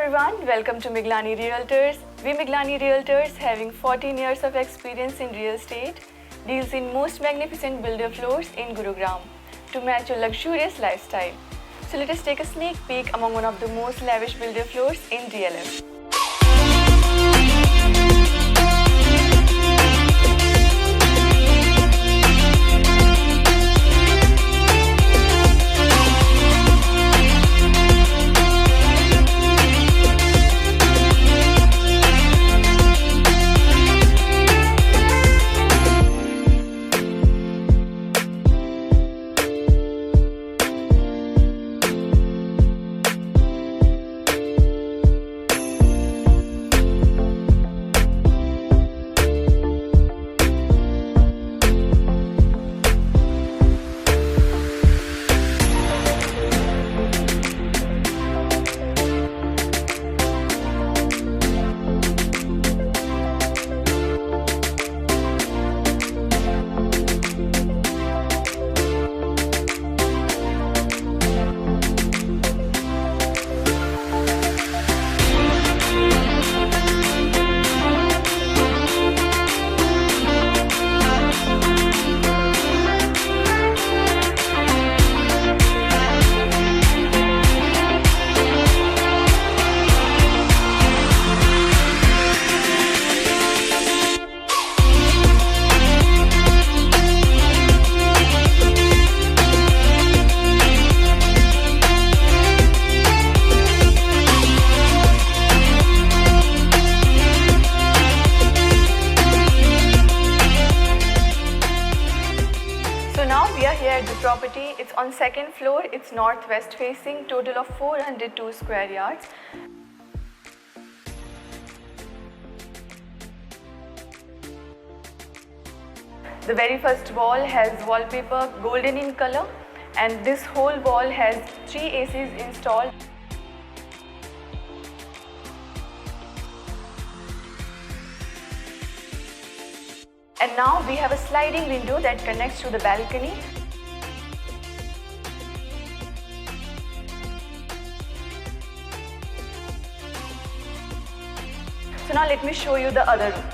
everyone, welcome to Miglani Realtors. We Miglani Realtors, having 14 years of experience in real estate, deals in most magnificent builder floors in Gurugram to match your luxurious lifestyle. So let us take a sneak peek among one of the most lavish builder floors in DLF. At the property, it's on second floor, it's northwest facing, total of 402 square yards. The very first wall has wallpaper golden in color, and this whole wall has 3 ACs installed. And now we have a sliding window that connects to the balcony. So now let me show you the other room.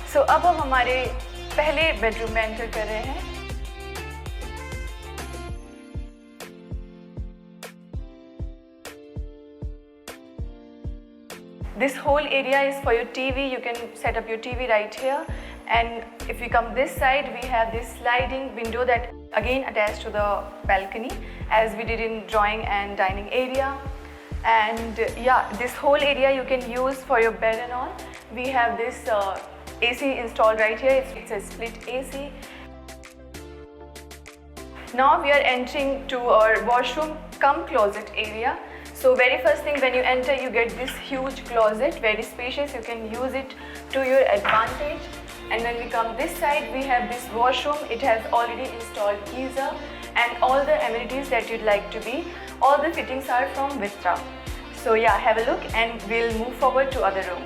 So अब हम हमारे पहले bedroom में enter कर रहे हैं. This whole area is for your TV. You can set up your TV right here. And if we come this side, we have this sliding window that again attached to the balcony, as we did in drawing and dining area. And yeah, this whole area you can use for your bed and all. We have this AC installed right here. It's a split AC. Now we are entering to our washroom cum closet area. So very first thing, when you enter, you get this huge closet, very spacious. You can use it to your advantage. And when we come this side, we have this washroom. It has already installed geyser and all the amenities that you'd like to be. All the fittings are from Vitra. So yeah, have a look and we'll move forward to other room.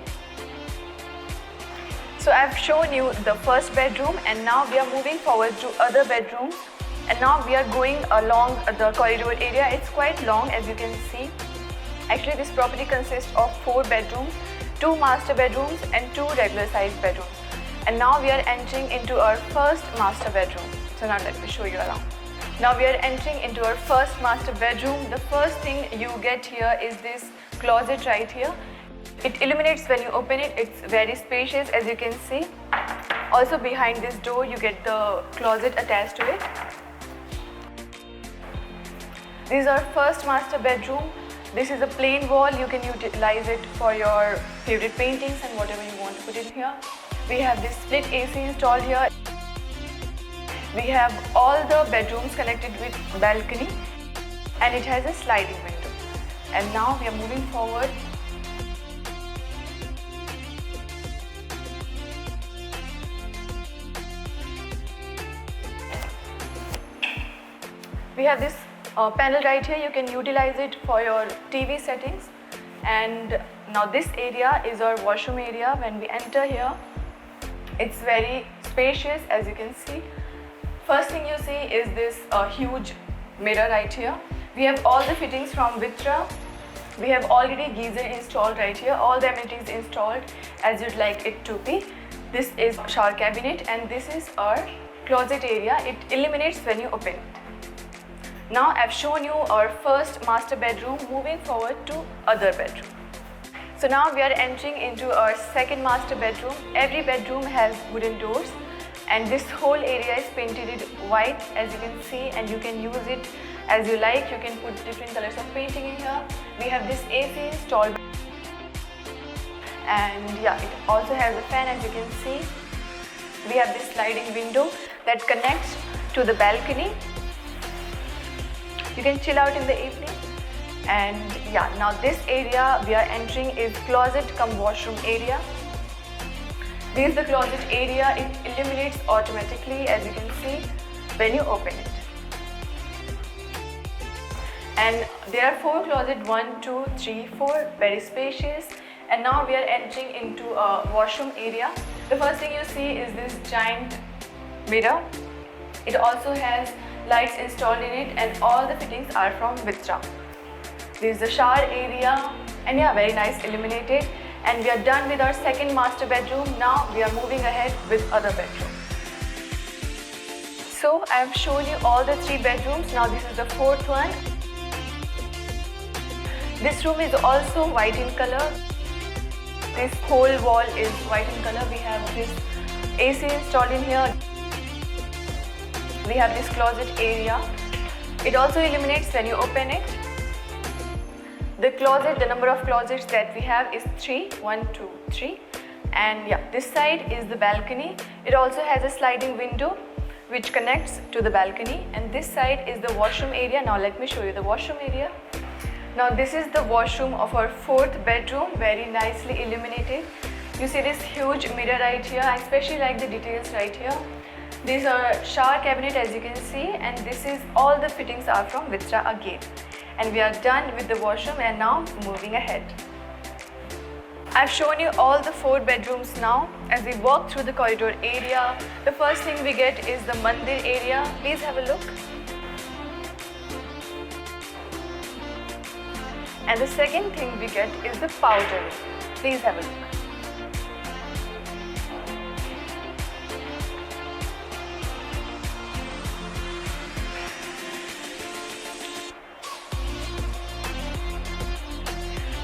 So I've shown you the first bedroom, and now we are moving forward to other bedrooms. And now we are going along the corridor area. It's quite long, as you can see. Actually, this property consists of 4 bedrooms, 2 master bedrooms and 2 regular sized bedrooms. And now we are entering into our first master bedroom. So now let me show you around. Now we are entering into our first master bedroom. The first thing you get here is this closet right here. It illuminates when you open it. It's very spacious, as you can see. Also behind this door you get the closet attached to it. This is our first master bedroom. This is a plain wall. You can utilize it for your favorite paintings and whatever you want to put in here. We have this split AC installed here. We have all the bedrooms connected with balcony, and it has a sliding window. And now we are moving forward. We have this panel right here. You can utilize it for your TV settings. And now this area is our washroom area. When we enter here, it's very spacious, as you can see. First thing you see is this huge mirror right here. We have all the fittings from Vitra. We have already geyser installed right here, all the amenities installed as you'd like it to be. This is shower cabinet and this is our closet area. It illuminates when you open it. Now I've shown you our first master bedroom, moving forward to other bedroom. So now we are entering into our second master bedroom. Every bedroom has wooden doors and this whole area is painted white as you can see, and you can use it as you like. You can put different colors of painting in here. We have this AC installed and yeah, it also has a fan as you can see. We have this sliding window that connects to the balcony. You can chill out in the evening. And yeah, now this area we are entering is closet cum washroom area. This is the closet area. It illuminates automatically as you can see when you open it. And there are 4 closets, 1, 2, 3, 4, very spacious. And now we are entering into a washroom area. The first thing you see is this giant mirror. It also has lights installed in it and all the fittings are from Vitra. This is the shower area and yeah, very nice illuminated. And we are done with our second master bedroom. Now we are moving ahead with other bedroom. So I have shown you all the 3 bedrooms. Now this is the 4th one. This room is also white in color. This whole wall is white in color. We have this AC installed in here. We have this closet area. It also illuminates when you open it. The closet, the number of closets that we have is 3, 1, 2, 3. And yeah, this side is the balcony. It also has a sliding window which connects to the balcony. And this side is the washroom area. Now let me show you the washroom area. Now this is the washroom of our 4th bedroom, very nicely illuminated. You see this huge mirror right here. I especially like the details right here. This is our shower cabinet as you can see, and this is all the fittings are from Vitra again. And we are done with the washroom and now moving ahead. I've shown you all the 4 bedrooms now. As we walk through the corridor area, the first thing we get is the mandir area. Please have a look. And the second thing we get is the powder room. Please have a look.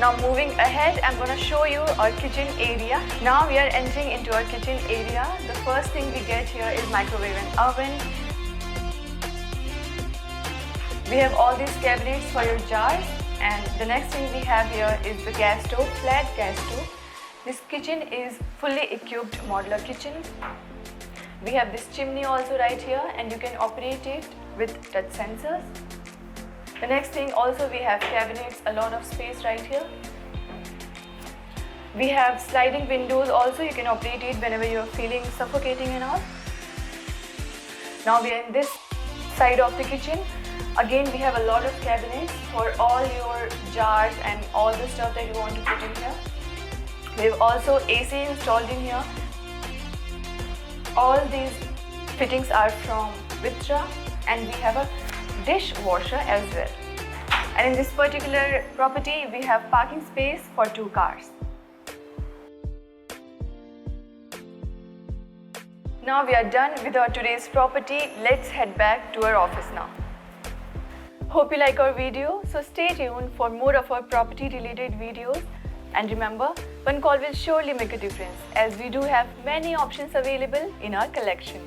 Now moving ahead, I'm going to show you our kitchen area. Now we are entering into our kitchen area. The first thing we get here is microwave and oven. We have all these cabinets for your jars. And the next thing we have here is the gas stove, flat gas stove. This kitchen is fully equipped modular kitchen. We have this chimney also right here and you can operate it with touch sensors. The next thing also we have cabinets, a lot of space right here. We have sliding windows also, you can operate it whenever you're feeling suffocating and all. Now we are in this side of the kitchen. Again we have a lot of cabinets for all your jars and all the stuff that you want to put in here. We have also AC installed in here. All these fittings are from Vitra and we have a dishwasher as well. And in this particular property we have parking space for 2 cars. Now we are done with our today's property. Let's head back to our office now. Hope you like our video, so stay tuned for more of our property related videos. And remember, one call will surely make a difference as we do have many options available in our collection.